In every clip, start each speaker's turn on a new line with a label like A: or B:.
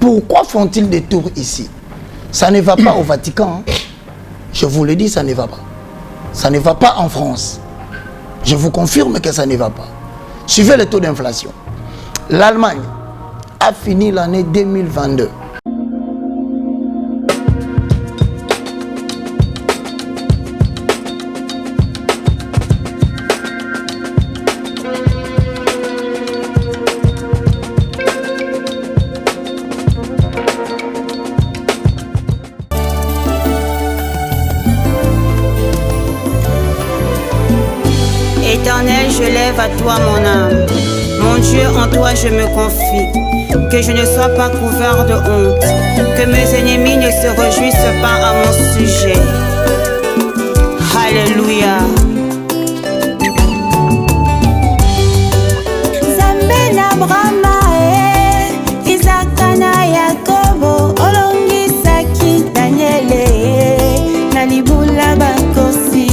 A: Pourquoi font-ils des tours ici? Ça ne va pas au Vatican. Hein. Je vous le dis, ça ne va pas. Ça ne va pas en France. Je vous confirme que ça ne va pas. Suivez le taux d'inflation. L'Allemagne a fini l'année 2022.
B: Éternel, je lève à toi mon âme. Mon Dieu, en toi je me confie. Que je ne sois pas couvert de honte. Que mes ennemis ne se réjouissent pas à mon sujet. Alléluia.
C: Zambe na Brahma Isaac na Yakobo olongisaki Daniele na libula bakosi.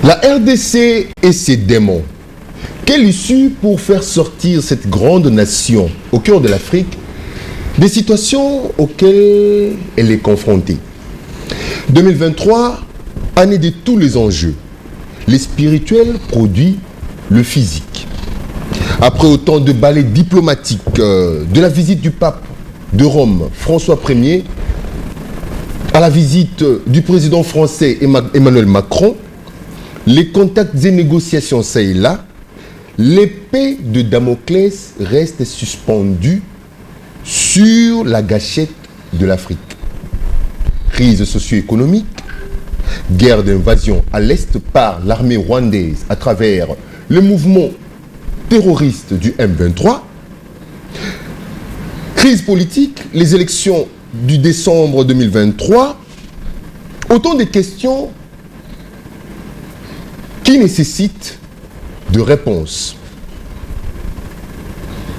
D: La RDC et ses démons. Quelle issue pour faire sortir cette grande nation au cœur de l'Afrique des situations auxquelles elle est confrontée? 2023, année de tous les enjeux. Les spirituels produit le physique. Après autant de balais diplomatiques, de la visite du pape de Rome, François Ier, à la visite du président français Emmanuel Macron, les contacts et négociations ça et là, l'épée de Damoclès reste suspendue sur la gâchette de l'Afrique. Crise socio-économique, guerre d'invasion à l'Est par l'armée rwandaise à travers le mouvement terroriste du M23, crise politique, les élections du décembre 2023, autant de questions qui nécessitent de réponses.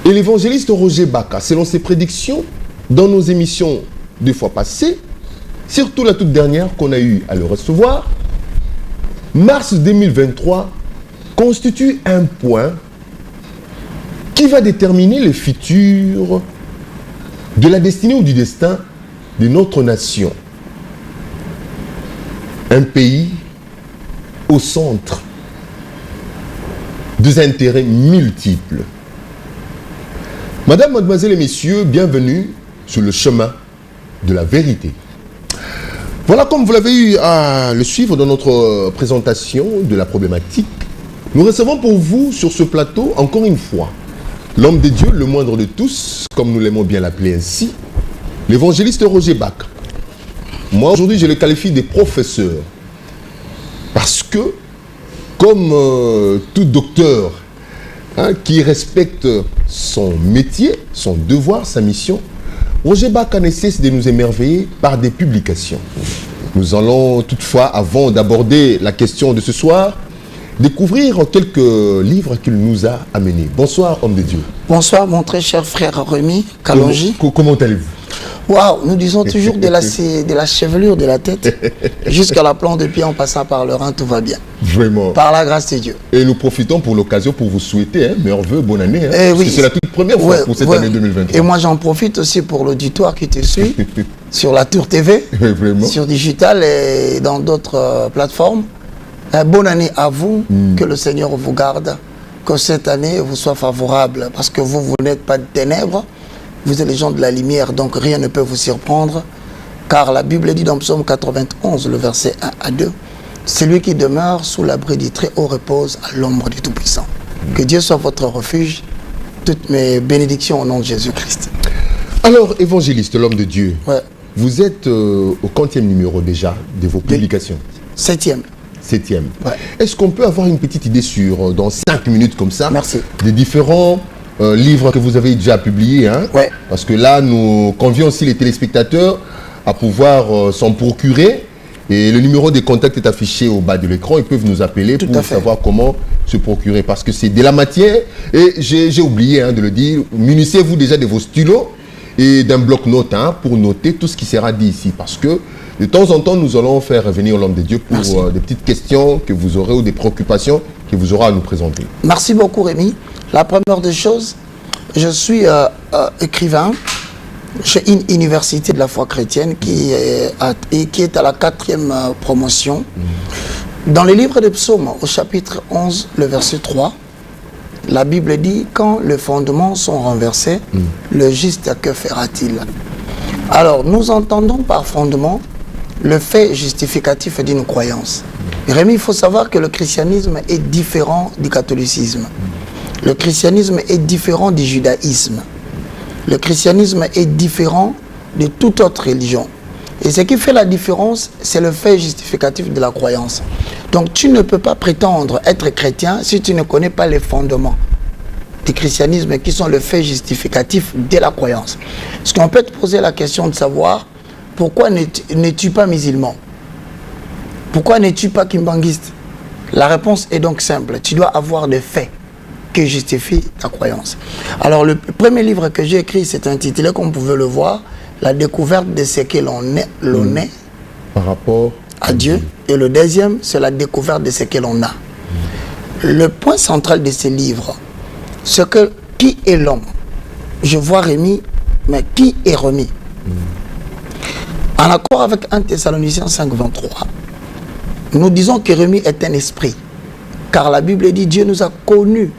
D: Et l'évangéliste Roger Baka, selon ses prédictions dans nos émissions deux fois passées, surtout la toute dernière qu'on a eu à le recevoir, mars 2023 constitue un point qui va déterminer le futur de la destinée ou du destin de notre nation. Un pays au centre des intérêts multiples. Madame, mademoiselles et messieurs, bienvenue sur le chemin de la vérité. Voilà, comme vous l'avez eu à le suivre dans notre présentation de la problématique, nous recevons pour vous sur ce plateau, encore une fois, l'homme de Dieu, le moindre de tous, comme nous l'aimons bien l'appeler ainsi, l'évangéliste Roger Baka. Moi, aujourd'hui, je le qualifie de professeur. Parce que, comme tout docteur qui respecte son métier, son devoir, sa mission, Roger Baka ne cesse de nous émerveiller par des publications. Nous allons toutefois, avant d'aborder la question de ce soir, découvrir quelques livres qu'il nous a amenés. Bonsoir, homme de Dieu.
A: Bonsoir, mon très cher frère Rémi Kalonji.
D: Comment allez-vous?
A: Waouh, nous disons toujours de la chevelure de la tête jusqu'à la plante de pied en passant par le rein, tout va bien.
D: Vraiment.
A: Par la grâce de Dieu.
D: Et nous profitons pour l'occasion pour vous souhaiter meilleurs vœux, bonne année.
A: Oui.
D: C'est la toute première fois pour cette année 2023.
A: Et moi j'en profite aussi pour l'auditoire qui te suit sur la Tour TV, sur Digital et dans d'autres plateformes. Bonne année à vous, que le Seigneur vous garde, que cette année vous soit favorable, parce que vous n'êtes pas de ténèbres, Vous êtes les gens de la lumière, donc rien ne peut vous surprendre. Car la Bible dit dans Psaume 91, le verset 1 à 2, « Celui qui demeure sous l'abri du Très-Haut repose à l'ombre du Tout-Puissant. » Que Dieu soit votre refuge. Toutes mes bénédictions au nom de Jésus-Christ.
D: Alors, évangéliste, l'homme de Dieu,
A: Ouais.
D: vous êtes au 40e numéro déjà de vos publications.
A: 7e.
D: 7e.
A: Ouais.
D: Est-ce qu'on peut avoir une petite idée sur, dans 5 minutes comme ça,
A: Merci.
D: des différents livres que vous avez déjà publiés, hein?
A: Ouais.
D: Parce que là, nous convions aussi les téléspectateurs à pouvoir s'en procurer. Et le numéro de contact est affiché au bas de l'écran. Ils peuvent nous appeler
A: Tout
D: pour
A: à fait.
D: savoir comment se procurer. Parce que c'est de la matière. Et j'ai oublié de le dire. Munissez-vous déjà de vos stylos et d'un bloc-notes pour noter tout ce qui sera dit ici. Parce que de temps en temps, nous allons faire revenir l'homme de Dieu pour des petites questions que vous aurez ou des préoccupations que vous aurez à nous présenter.
A: Merci beaucoup, Rémi. La première des choses, je suis écrivain chez une université de la foi chrétienne qui est à la 4e promotion. Dans le livre des psaumes, au chapitre 11, le verset 3, la Bible dit « Quand les fondements sont renversés, le juste que fera-t-il » Alors, nous entendons par fondement le fait justificatif d'une croyance. Rémi, il faut savoir que le christianisme est différent du catholicisme. Le christianisme est différent du judaïsme. Le christianisme est différent de toute autre religion. Et ce qui fait la différence, c'est le fait justificatif de la croyance. Donc tu ne peux pas prétendre être chrétien si tu ne connais pas les fondements du christianisme qui sont le fait justificatif de la croyance. Parce qu'on peut te poser la question de savoir pourquoi n'es-tu pas musulman? Pourquoi n'es-tu pas kimbanguiste? La réponse est donc simple. Tu dois avoir des faits qui justifient ta croyance. Alors le premier livre que j'ai écrit, c'est intitulé, comme vous pouvez le voir, La découverte de ce que l'on est,
D: Par rapport
A: à Dieu. Et le deuxième, c'est la découverte de ce que l'on a. Le point central de ces livres, c'est que qui est l'homme? Je vois Rémi, mais qui est Rémi? En accord avec 1 Thessaloniciens 5:23, nous disons que Rémi est un esprit. Car la Bible dit Dieu nous a connus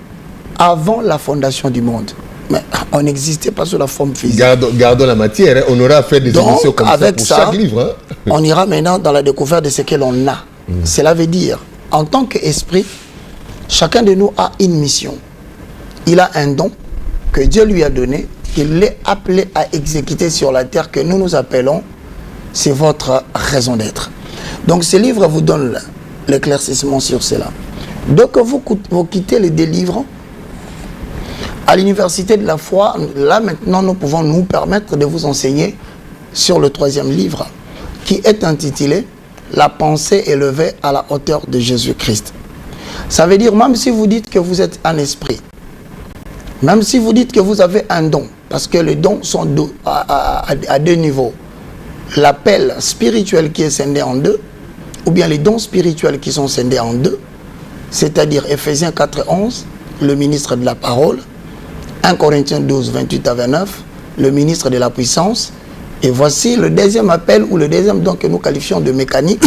A: avant la fondation du monde. Mais on n'existait pas sous la forme physique.
D: Gardons la matière, on aura fait des émissions comme ça pour chaque livre.
A: On ira maintenant dans la découverte de ce que l'on a. Cela veut dire, en tant qu'esprit, chacun de nous a une mission. Il a un don que Dieu lui a donné, qu'il est appelé à exécuter sur la terre, que nous nous appelons, c'est votre raison d'être. Donc ce livre vous donne l'éclaircissement sur cela. Donc vous quittez les deux livres, à l'université de la foi, là maintenant nous pouvons nous permettre de vous enseigner sur le 3e livre qui est intitulé La pensée élevée à la hauteur de Jésus-Christ. Ça veut dire même si vous dites que vous êtes un esprit, même si vous dites que vous avez un don, parce que les dons sont à deux niveaux, l'appel spirituel qui est scindé en deux, ou bien les dons spirituels qui sont scindés en deux, c'est-à-dire Ephésiens 4:11, le ministre de la parole, 1 Corinthiens 12, 28 à 29, le ministre de la puissance. Et voici le deuxième appel ou le deuxième don que nous qualifions de mécanique,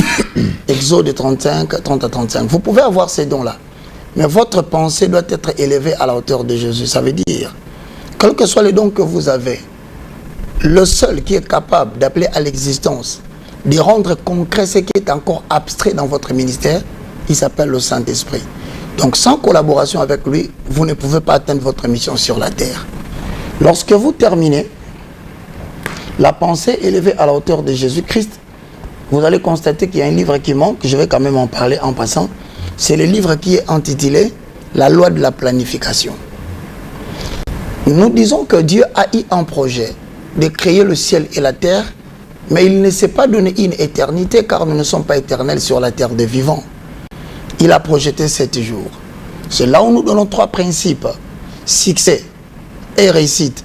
A: Exode 35, 30 à 35. Vous pouvez avoir ces dons-là, mais votre pensée doit être élevée à la hauteur de Jésus. Ça veut dire, quel que soit le don que vous avez, le seul qui est capable d'appeler à l'existence, de rendre concret ce qui est encore abstrait dans votre ministère, il s'appelle le Saint-Esprit. Donc sans collaboration avec lui, vous ne pouvez pas atteindre votre mission sur la terre. Lorsque vous terminez la pensée élevée à la hauteur de Jésus-Christ, vous allez constater qu'il y a un livre qui manque, je vais quand même en parler en passant. C'est le livre qui est intitulé La loi de la planification. Nous disons que Dieu a eu un projet de créer le ciel et la terre, mais il ne s'est pas donné une éternité car nous ne sommes pas éternels sur la terre des vivants. Il a projeté 7 jours. C'est là où nous donnons 3 principes. Succès et réussite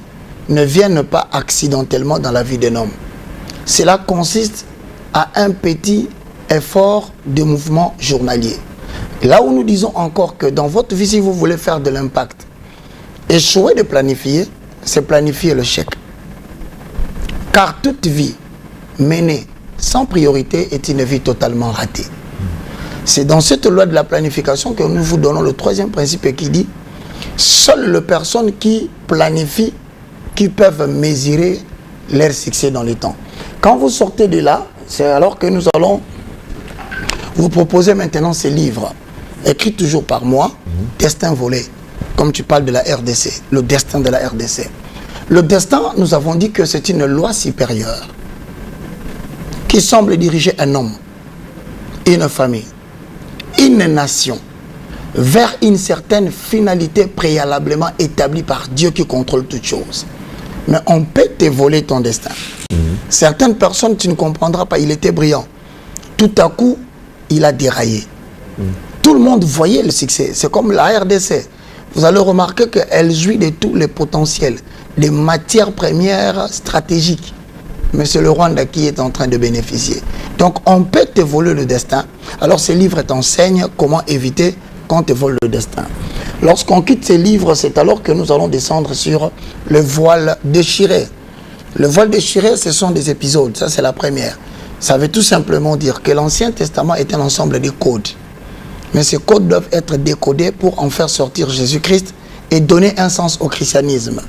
A: ne viennent pas accidentellement dans la vie d'un homme. Cela consiste à un petit effort de mouvement journalier. Là où nous disons encore que dans votre vie, si vous voulez faire de l'impact, échouer de planifier, c'est planifier le chèque. Car toute vie menée sans priorité est une vie totalement ratée. C'est dans cette loi de la planification que nous vous donnons le 3e principe qui dit « Seule la personne qui planifie qui peuvent mesurer leur succès dans le temps. Quand vous sortez de là, c'est alors que nous allons vous proposer maintenant ces livres, écrits toujours par moi, Destin volé, comme tu parles de la RDC, le destin de la RDC. Le destin, nous avons dit que c'est une loi supérieure qui semble diriger un homme, une famille, une nation, vers une certaine finalité préalablement établie par Dieu qui contrôle toutes choses. Mais on peut te voler ton destin. Certaines personnes, tu ne comprendras pas, il était brillant. Tout à coup, il a déraillé. Tout le monde voyait le succès. C'est comme la RDC. Vous allez remarquer qu'elle jouit de tous les potentiels, les matières premières stratégiques. Mais c'est le Rwanda qui est en train de bénéficier. Donc, on peut te voler le destin. Alors, ces livres t'enseignent comment éviter qu'on te vole le destin. Lorsqu'on quitte ces livres, c'est alors que nous allons descendre sur le voile déchiré. Le voile déchiré, ce sont des épisodes. Ça, c'est la première. Ça veut tout simplement dire que l'Ancien Testament est un ensemble de codes. Mais ces codes doivent être décodés pour en faire sortir Jésus-Christ et donner un sens au christianisme.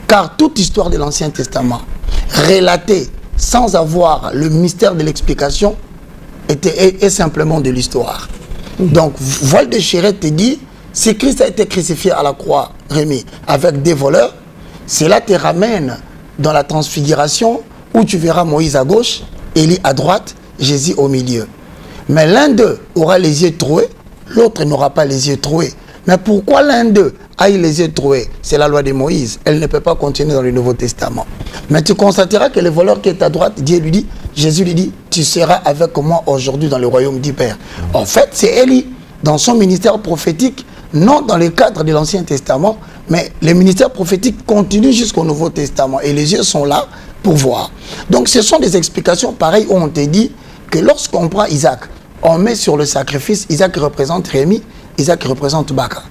A: Car toute histoire de l'Ancien Testament, relatée sans avoir le mystère de l'explication, est simplement de l'histoire. Donc, voile déchiré te dit, si Christ a été crucifié à la croix, Rémi, avec des voleurs, cela te ramène dans la transfiguration où tu verras Moïse à gauche, Élie à droite, Jésus au milieu. Mais l'un d'eux aura les yeux troués, l'autre n'aura pas les yeux troués. Mais pourquoi l'un d'eux a eu les yeux troués? C'est la loi de Moïse. Elle ne peut pas continuer dans le Nouveau Testament. Mais tu constateras que le voleur qui est à droite, Jésus lui dit, tu seras avec moi aujourd'hui dans le royaume du Père. En fait, c'est Élie, dans son ministère prophétique, non dans le cadre de l'Ancien Testament, mais le ministère prophétique continue jusqu'au Nouveau Testament. Et les yeux sont là pour voir. Donc ce sont des explications pareilles où on te dit que lorsqu'on prend Isaac, on met sur le sacrifice, Isaac représente Rémi, Isaac représente Baka.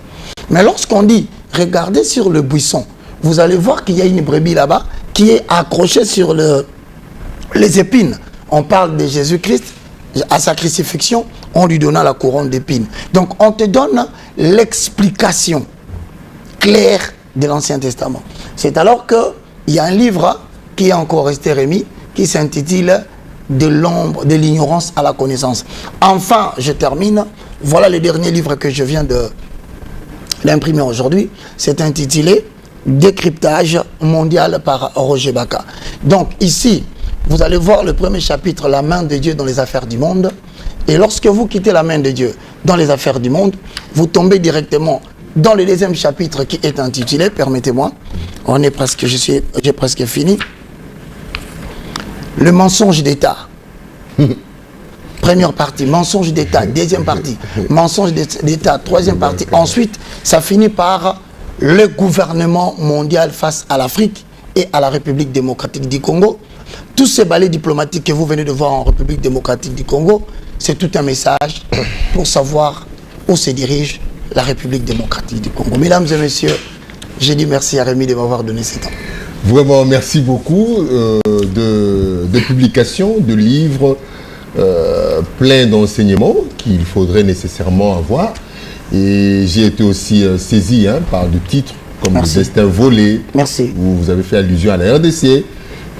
A: Mais lorsqu'on dit, regardez sur le buisson, vous allez voir qu'il y a une brebis là-bas qui est accrochée sur les épines. On parle de Jésus-Christ, à sa crucifixion, on lui donna la couronne d'épines. Donc on te donne l'explication claire de l'Ancien Testament. C'est alors qu'il y a un livre qui est encore resté remis, qui s'intitule de l'ombre, de l'ignorance à la connaissance. Enfin, je termine. Voilà le dernier livre que je viens de l'imprimer aujourd'hui. C'est intitulé Décryptage mondial par Roger Baka. Donc ici, vous allez voir le premier chapitre, la main de Dieu dans les affaires du monde. Et lorsque vous quittez la main de Dieu dans les affaires du monde, vous tombez directement dans le deuxième chapitre qui est intitulé, permettez-moi, j'ai presque fini. Le mensonge d'État. Première partie, mensonge d'État. Deuxième partie, mensonge d'État. Troisième partie. Ensuite, ça finit par le gouvernement mondial face à l'Afrique et à la République démocratique du Congo. Tous ces balais diplomatiques que vous venez de voir en République démocratique du Congo, c'est tout un message pour savoir où se dirige la République démocratique du Congo. Mesdames et messieurs, j'ai dit merci à Rémi de m'avoir donné ce temps.
D: Vraiment, merci beaucoup de publications, de livres pleins d'enseignements qu'il faudrait nécessairement avoir. Et j'ai été aussi saisi par des titres comme Le Destin volé, où vous avez fait allusion à la RDC. Il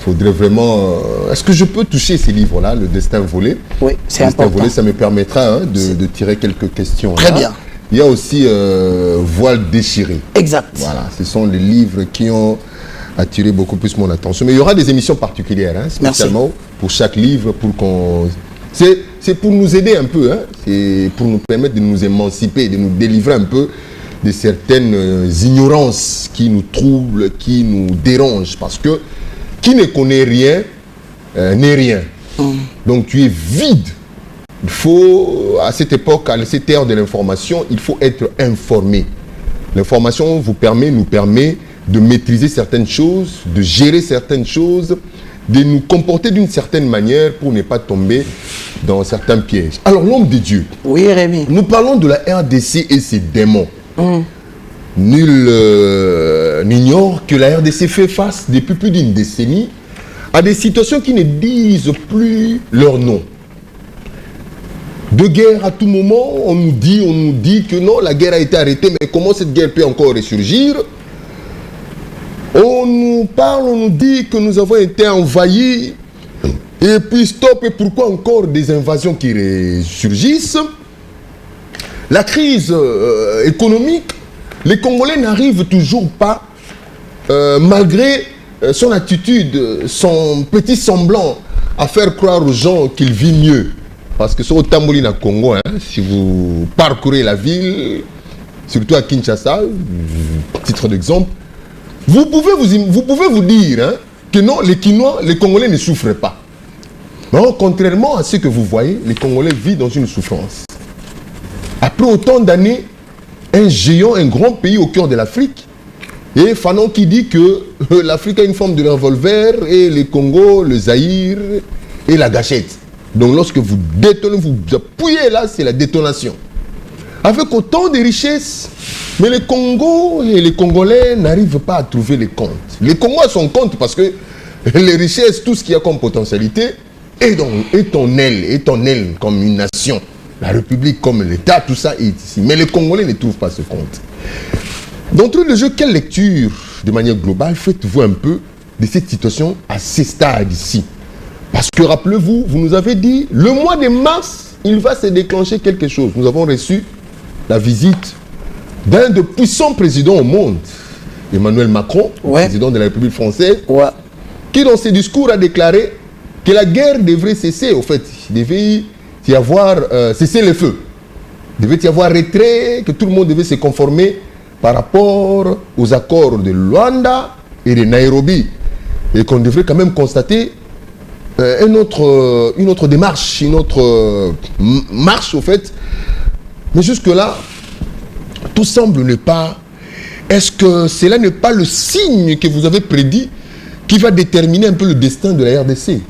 D: faudrait vraiment... Est-ce que je peux toucher ces livres-là, Le Destin volé?
A: Oui, c'est important.
D: Le Destin volé, ça me permettra de tirer quelques questions.
A: Très bien.
D: Il y a aussi Voile déchiré.
A: Exact.
D: Voilà, ce sont les livres qui ont attiré beaucoup plus mon attention. Mais il y aura des émissions particulières, spécialement pour chaque livre, pour qu'on... C'est pour nous aider un peu, c'est pour nous permettre de nous émanciper, de nous délivrer un peu de certaines ignorances qui nous troublent, qui nous dérangent. Parce que qui ne connaît rien n'est rien. Donc tu es vide. Il faut, à cette époque, à cette ère de l'information, il faut être informé. L'information nous permet de maîtriser certaines choses, de gérer certaines choses, de nous comporter d'une certaine manière pour ne pas tomber dans certains pièges. Alors, l'homme de Dieu.
A: Oui, Rémi.
D: Nous parlons de la RDC et ses démons. Nul n'ignore que la RDC fait face depuis plus d'une décennie à des situations qui ne disent plus leur nom. De guerre à tout moment, on nous dit que non, la guerre a été arrêtée, mais comment cette guerre peut encore ressurgir? On nous parle, on nous dit que nous avons été envahis. Et puis stop, et pourquoi encore des invasions qui ressurgissent? La crise économique, les Congolais n'arrivent toujours pas, malgré son attitude, son petit semblant, à faire croire aux gens qu'il vit mieux. Parce que sur au Tambourine Congo, hein, si vous parcourez la ville, surtout à Kinshasa, titre d'exemple, vous pouvez vous dire hein, que non, les Congolais ne souffrent pas. Non, contrairement à ce que vous voyez, les Congolais vivent dans une souffrance. Après autant d'années, un géant, un grand pays au cœur de l'Afrique, et Fanon qui dit que l'Afrique a une forme de revolver, et le Congo, le Zaïre et la gâchette. Donc lorsque vous détonnez, vous appuyez là, c'est la détonation. Avec autant de richesses, mais le Congo et les Congolais n'arrivent pas à trouver les comptes. Les Congolais sont compte parce que les richesses, tout ce qu'il y a comme potentialité, est en elle comme une nation. La République comme l'État, tout ça est ici. Mais les Congolais ne trouvent pas ce compte. D'entre le jeu, quelle lecture, de manière globale, faites-vous un peu de cette situation à ce stade ici? Parce que rappelez-vous, vous nous avez dit, le mois de mars, il va se déclencher quelque chose. Nous avons reçu la visite d'un des puissants présidents au monde, Emmanuel Macron, président de la République française, qui dans ses discours a déclaré que la guerre devrait cesser. Au fait, il devait y avoir cesser le feu. Il devait y avoir retrait, que tout le monde devait se conformer par rapport aux accords de Luanda et de Nairobi. Et qu'on devrait quand même constater une autre démarche, une autre marche au fait. Mais jusque-là, tout semble ne pas... Est-ce que cela n'est pas le signe que vous avez prédit qui va déterminer un peu le destin de la RDC?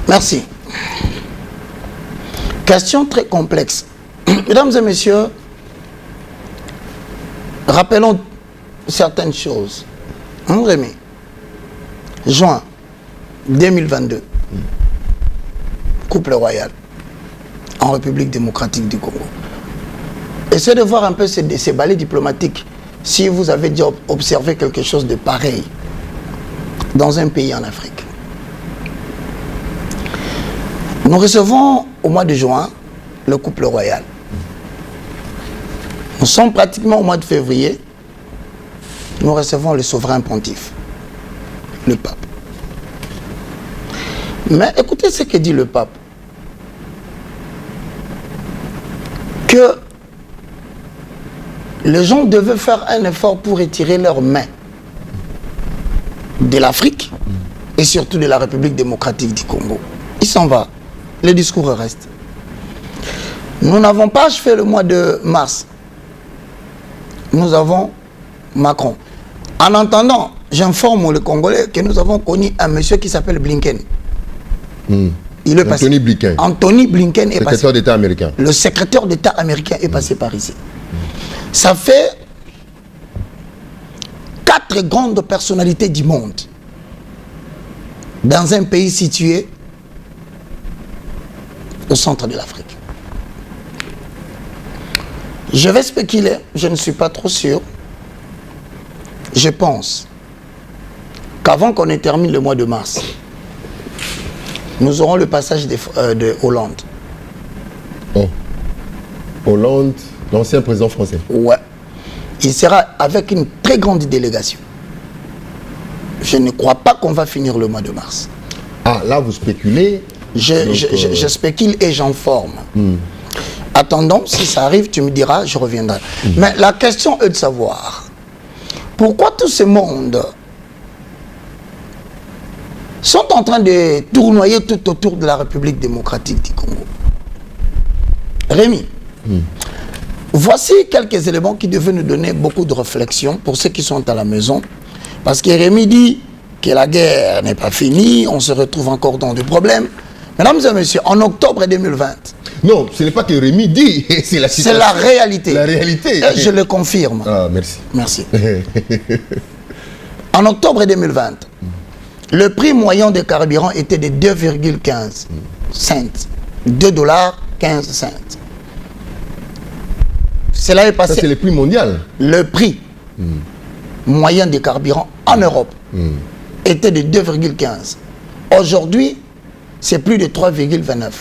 A: Merci. Question très complexe. Mesdames et messieurs, rappelons certaines choses. Rémi, juin 2022, couple royal en République démocratique du Congo. Essayez de voir un peu ces balais diplomatiques si vous avez déjà observé quelque chose de pareil dans un pays en Afrique. Nous recevons au mois de juin le couple royal. Nous sommes pratiquement au mois de février. Nous recevons le souverain pontife, le pape. Mais écoutez ce que dit le pape. Que les gens devaient faire un effort pour retirer leurs mains de l'Afrique et surtout de la République démocratique du Congo. Il s'en va. Le discours reste. Nous n'avons pas achevé le mois de mars. Nous avons Macron. En entendant, j'informe les Congolais que nous avons connu un monsieur qui s'appelle Blinken. Il est passé.
D: Anthony Blinken.
A: Anthony Blinken est passé.
D: Secrétaire d'État américain.
A: Le secrétaire d'État américain est passé par ici. Ça fait 4 grandes personnalités du monde dans un pays situé au centre de l'Afrique. Je vais spéculer, je ne suis pas trop sûr. Je pense qu'avant qu'on ait terminé le mois de mars, nous aurons le passage de Hollande.
D: Oh. Hollande, l'ancien président français.
A: Ouais. Il sera avec une très grande délégation. Je ne crois pas qu'on va finir le mois de mars.
D: Ah, là vous spéculez.
A: Je spécule et j'informe. Attendons, si ça arrive, tu me diras, je reviendrai. Mais la question est de savoir pourquoi tout ce monde sont en train de tournoyer tout autour de la République démocratique du Congo. Rémi, voici quelques éléments qui devaient nous donner beaucoup de réflexion pour ceux qui sont à la maison. Parce que Rémi dit que la guerre n'est pas finie, on se retrouve encore dans des problèmes. Mesdames et messieurs, en octobre 2020...
D: Non, ce n'est pas que Rémi dit, c'est la situation.
A: C'est la réalité.
D: La réalité.
A: Je le confirme.
D: Ah, merci.
A: Merci. En octobre 2020, le prix moyen des carburants était de 2,15 cents. 2,15 $. Cela est passé.
D: Ça, c'est le prix mondial.
A: Le prix. moyen de carburant en Europe était de 2,15. Aujourd'hui, c'est plus de 3,29.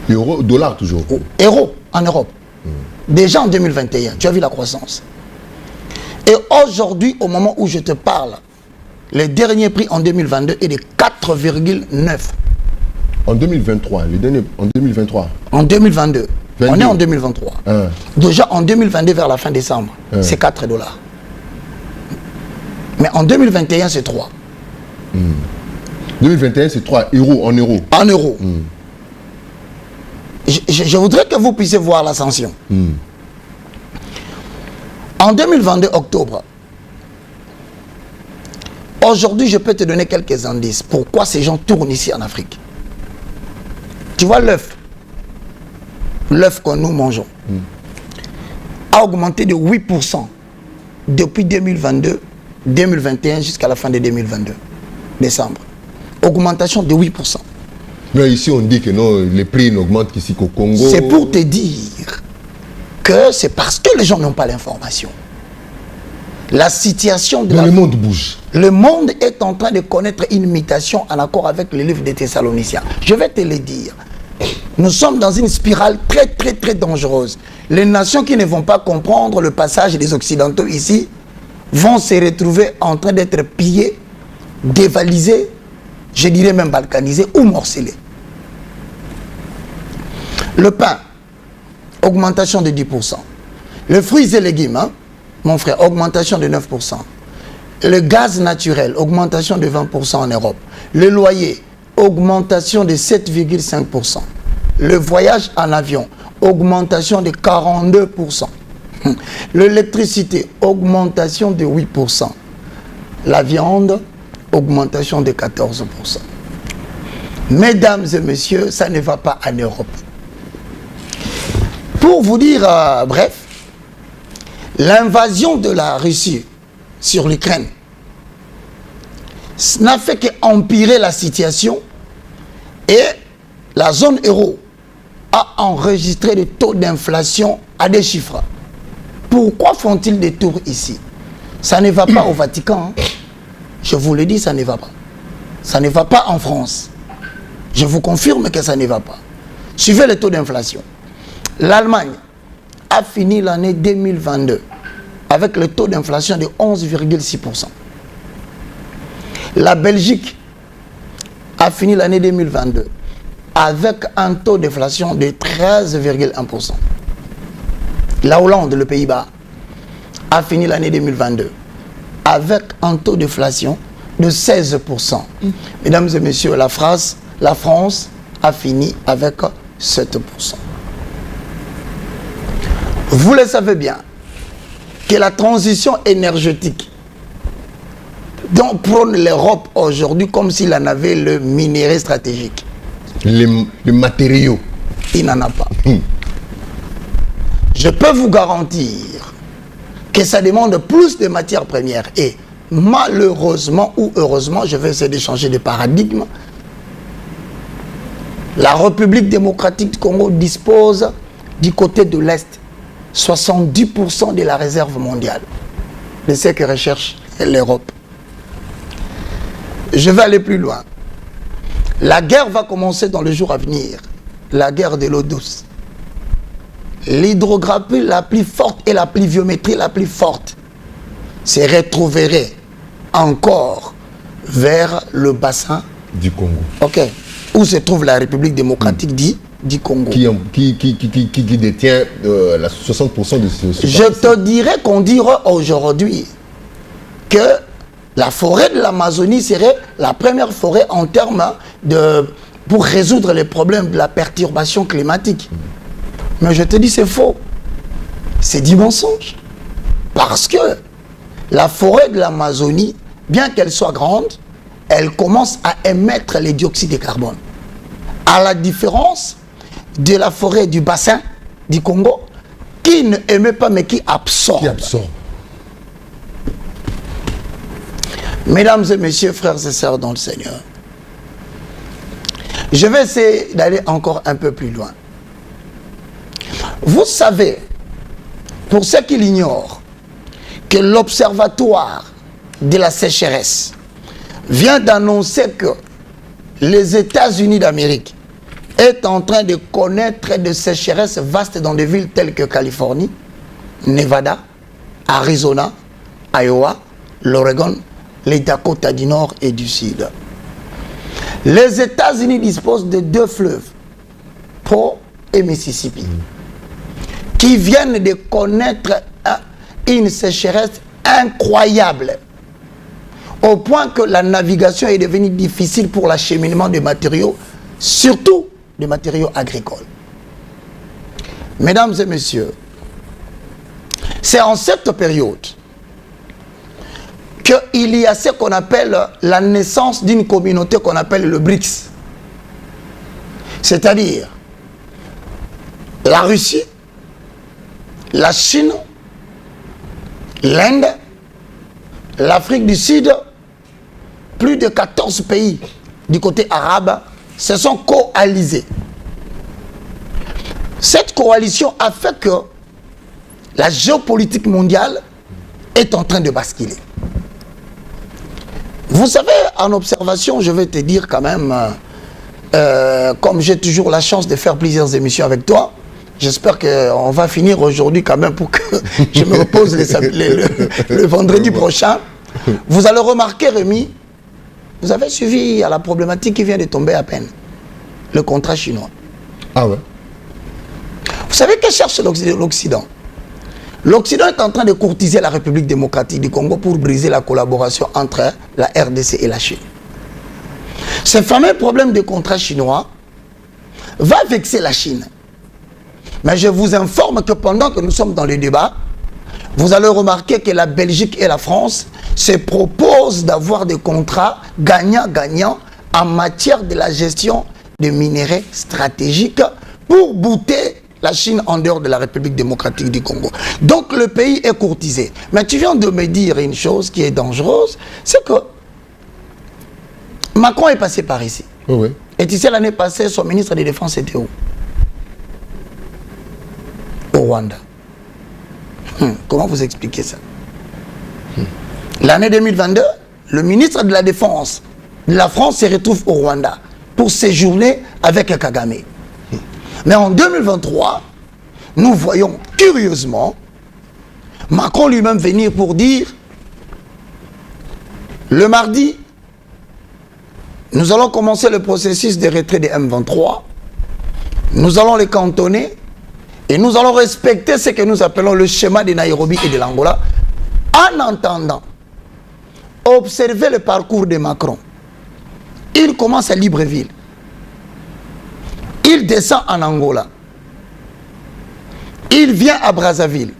D: Euro, dollar toujours.
A: Euros en Europe. Déjà en 2021, tu as vu la croissance. Et aujourd'hui, au moment où je te parle, le dernier prix en 2022 est de 4,9.
D: En 2023, le dernier, en 2023.
A: En 2022.
D: 22.
A: On est en 2023. Déjà en 2022, vers la fin décembre, c'est 4 dollars. Mais en 2021, c'est 3.
D: 2021, c'est 3 euros en euros.
A: En euros. Je voudrais que vous puissiez voir l'ascension. En 2022, octobre, aujourd'hui, je peux te donner quelques indices. Pourquoi ces gens tournent ici en Afrique? Tu vois l'œuf que nous mangeons a augmenté de 8% depuis 2022, 2021 jusqu'à la fin de 2022, décembre. Augmentation de 8%.
D: Mais ici, on dit que non, les prix n'augmentent qu'ici qu'au Congo.
A: C'est pour te dire que c'est parce que les gens n'ont pas l'information. La situation de
D: le monde bouge.
A: Le monde est en train de connaître une mutation en accord avec le livre des Thessaloniciens. Je vais te le dire. Nous sommes dans une spirale très, très, très dangereuse. Les nations qui ne vont pas comprendre le passage des Occidentaux ici vont se retrouver en train d'être pillées, dévalisées, je dirais même balkanisées ou morcelées. Le pain, augmentation de 10%. Les fruits et légumes, hein, mon frère, augmentation de 9%. Le gaz naturel, augmentation de 20% en Europe. Le loyer, augmentation de 7,5%. Le voyage en avion, augmentation de 42%. L'électricité, augmentation de 8%. La viande, augmentation de 14%. Mesdames et messieurs, ça ne va pas en Europe. Pour vous dire, bref, l'invasion de la Russie sur l'Ukraine n'a fait qu'empirer la situation et la zone euro a enregistré des taux d'inflation à des chiffres. Pourquoi font-ils des tours ici? Ça ne va pas au Vatican. Hein. Je vous le dis, ça ne va pas. Ça ne va pas en France. Je vous confirme que ça ne va pas. Suivez le taux d'inflation. L'Allemagne a fini l'année 2022 avec le taux d'inflation de 11,6%. La Belgique a fini l'année 2022 avec un taux d'inflation de 13,1%. La Hollande, le Pays-Bas, a fini l'année 2022 avec un taux d'inflation de 16%. Mesdames et messieurs, la France a fini avec 7%. Vous le savez bien que la transition énergétique dont prône l'Europe aujourd'hui comme s'il en avait le minerai stratégique.
D: Les matériaux.
A: Il n'en a pas. Je peux vous garantir que ça demande plus de matières premières. Et malheureusement ou heureusement, je vais essayer de changer de paradigme. La République démocratique du Congo dispose du côté de l'Est 70% de la réserve mondiale de ce que recherche l'Europe. Je vais aller plus loin. La guerre va commencer dans les jours à venir. La guerre de l'eau douce. L'hydrographie la plus forte et la pluviométrie la plus forte se retrouverait encore vers le bassin
D: du Congo.
A: Ok. Où se trouve la République démocratique du Congo.
D: Qui détient 60% de ce
A: Je te dirais qu'on dirait aujourd'hui que la forêt de l'Amazonie serait la première forêt en termes pour résoudre les problèmes de la perturbation climatique. Mais je te dis c'est faux. C'est du mensonge. Parce que la forêt de l'Amazonie, bien qu'elle soit grande, elle commence à émettre les dioxydes de carbone. À la différence de la forêt du bassin du Congo, qui ne émet pas mais qui absorbe. Mesdames et messieurs, frères et sœurs dans le Seigneur, je vais essayer d'aller encore un peu plus loin. Vous savez, pour ceux qui l'ignorent, que l'Observatoire de la sécheresse vient d'annoncer que les États-Unis d'Amérique est en train de connaître des sécheresses vastes dans des villes telles que Californie, Nevada, Arizona, Iowa, l'Oregon, les Dakota du Nord et du Sud. Les États-Unis disposent de 2 fleuves, Po et Mississippi, qui viennent de connaître une sécheresse incroyable, au point que la navigation est devenue difficile pour l'acheminement des matériaux, surtout des matériaux agricoles. Mesdames et messieurs, c'est en cette période qu'il y a ce qu'on appelle la naissance d'une communauté qu'on appelle le BRICS. C'est-à-dire la Russie, la Chine, l'Inde, l'Afrique du Sud, plus de 14 pays du côté arabe se sont coalisés. Cette coalition a fait que la géopolitique mondiale est en train de basculer. Vous savez, en observation, je vais te dire quand même, comme j'ai toujours la chance de faire plusieurs émissions avec toi, j'espère qu'on va finir aujourd'hui quand même pour que je me repose le vendredi prochain. Vous allez remarquer, Rémi, vous avez suivi à la problématique qui vient de tomber à peine, le contrat chinois.
D: Ah ouais.
A: Vous savez que cherche l'Occident? L'Occident est en train de courtiser la République démocratique du Congo pour briser la collaboration entre la RDC et la Chine. Ce fameux problème de contrat chinois va vexer la Chine. Mais je vous informe que pendant que nous sommes dans le débat, vous allez remarquer que la Belgique et la France se proposent d'avoir des contrats gagnant-gagnant en matière de la gestion des minéraux stratégiques pour bouter la Chine en dehors de la République démocratique du Congo. Donc le pays est courtisé. Mais tu viens de me dire une chose qui est dangereuse, c'est que Macron est passé par ici.
D: Oui, oui.
A: Et tu sais, l'année passée, son ministre de Défense était où? Au Rwanda. Comment vous expliquez ça? L'année 2022, le ministre de la Défense de la France se retrouve au Rwanda pour séjourner avec Kagame. Mais en 2023, nous voyons curieusement Macron lui-même venir pour dire le mardi, nous allons commencer le processus de retrait des M23, nous allons les cantonner et nous allons respecter ce que nous appelons le schéma de Nairobi et de l'Angola. En entendant, observez le parcours de Macron. Il commence à Libreville. Il descend en Angola. Il vient à Brazzaville.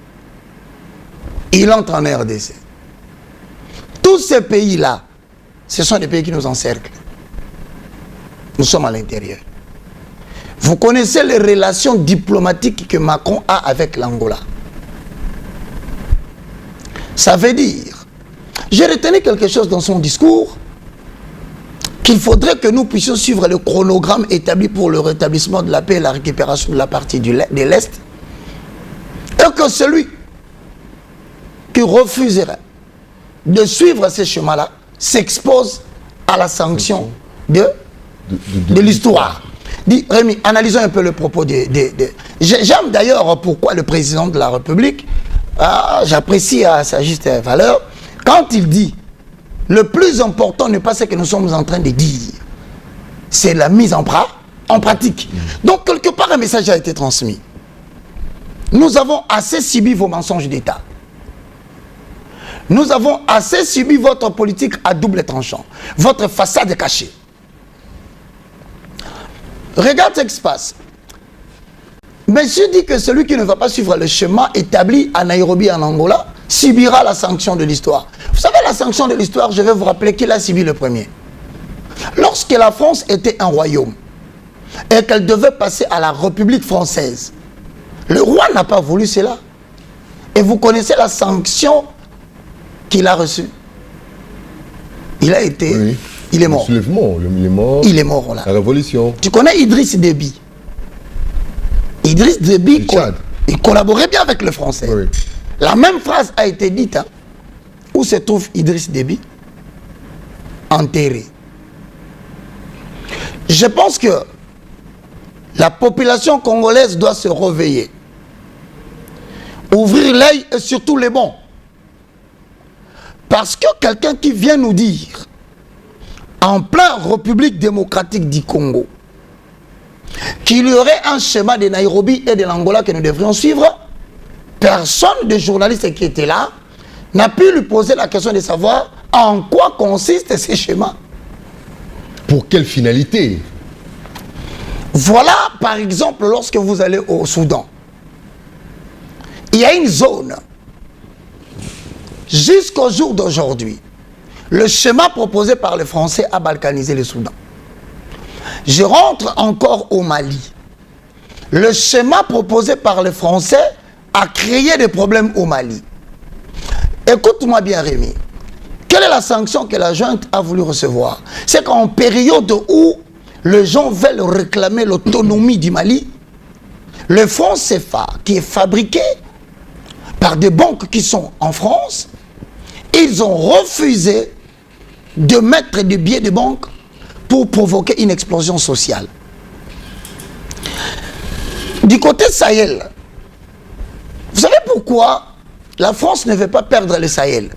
A: Il entre en RDC. Tous ces pays-là, ce sont des pays qui nous encerclent. Nous sommes à l'intérieur. Vous connaissez les relations diplomatiques que Macron a avec l'Angola. Ça veut dire, j'ai retenu quelque chose dans son discours, qu'il faudrait que nous puissions suivre le chronogramme établi pour le rétablissement de la paix et la récupération de la partie de l'Est, et que celui qui refuserait de suivre ce chemin-là s'expose à la sanction de l'histoire. Dis, Rémi, analysons un peu le propos J'aime d'ailleurs pourquoi le président de la République, j'apprécie à sa juste valeur, quand il dit le plus important n'est pas ce que nous sommes en train de dire, c'est la mise en pratique. Donc, quelque part, un message a été transmis. Nous avons assez subi vos mensonges d'État. Nous avons assez subi votre politique à double tranchant, votre façade cachée. Regarde ce qui se passe. Monsieur dit que celui qui ne va pas suivre le schéma établi à Nairobi, en Angola, subira la sanction de l'histoire. Vous savez, la sanction de l'histoire, je vais vous rappeler qui l'a subi le premier. Lorsque la France était un royaume et qu'elle devait passer à la République française, le roi n'a pas voulu cela. Et vous connaissez la sanction qu'il a reçue. Il a été... Oui. Il est mort.
D: Il est mort.
A: Il est mort là.
D: La révolution.
A: Tu connais Idriss Déby? Idriss Déby, il collaborait bien avec le français. Oui. La même phrase a été dite. Hein. où se trouve Idriss Déby, enterré. Je pense que la population congolaise doit se réveiller, ouvrir l'œil et surtout les bons. Parce que quelqu'un qui vient nous dire, en plein République démocratique du Congo, qu'il y aurait un schéma de Nairobi et de l'Angola que nous devrions suivre, personne de journaliste qui était là n'a pu lui poser la question de savoir en quoi consiste ce schéma.
D: Pour quelle finalité?
A: Voilà, par exemple, lorsque vous allez au Soudan, il y a une zone, jusqu'au jour d'aujourd'hui, le schéma proposé par les Français a balkanisé le Soudan. Je rentre encore au Mali. Le schéma proposé par les Français a créé des problèmes au Mali. Écoute-moi bien, Rémi. Quelle est la sanction que la junte a voulu recevoir? C'est qu'en période où les gens veulent réclamer l'autonomie du Mali, le franc CFA, qui est fabriqué par des banques qui sont en France, ils ont refusé de mettre des billets de banque pour provoquer une explosion sociale. Du côté Sahel, vous savez pourquoi la France ne veut pas perdre le Sahel?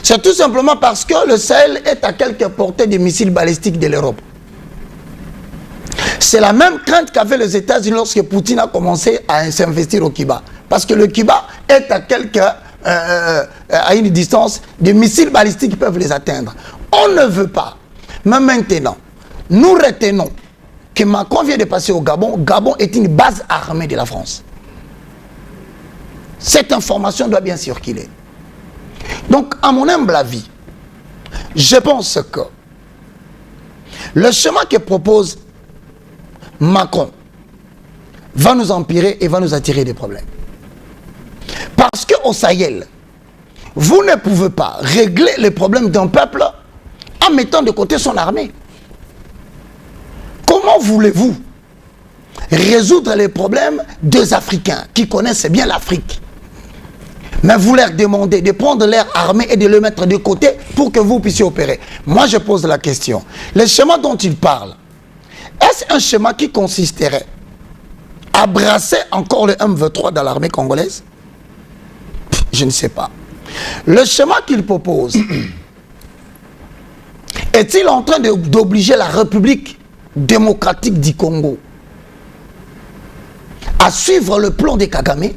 A: C'est tout simplement parce que le Sahel est à quelques portées des missiles balistiques de l'Europe. C'est la même crainte qu'avaient les États-Unis lorsque Poutine a commencé à s'investir au Kiba. Parce que le Kiba est à une distance, des missiles balistiques qui peuvent les atteindre. On ne veut pas. Mais maintenant, nous retenons que Macron vient de passer au Gabon. Gabon est une base armée de la France. Cette information doit bien circuler. Donc, à mon humble avis, je pense que le schéma que propose Macron va nous empirer et va nous attirer des problèmes. Parce qu'au Sahel, vous ne pouvez pas régler les problèmes d'un peuple en mettant de côté son armée. Comment voulez-vous résoudre les problèmes des Africains qui connaissent bien l'Afrique, mais vous leur demandez de prendre leur armée et de le mettre de côté pour que vous puissiez opérer? Moi, je pose la question. Le schéma dont il parle, est-ce un schéma qui consisterait à brasser encore le M23 dans l'armée congolaise? Je ne sais pas. Le schéma qu'il propose, est-il en train d'obliger la République démocratique du Congo à suivre le plan de Kagame?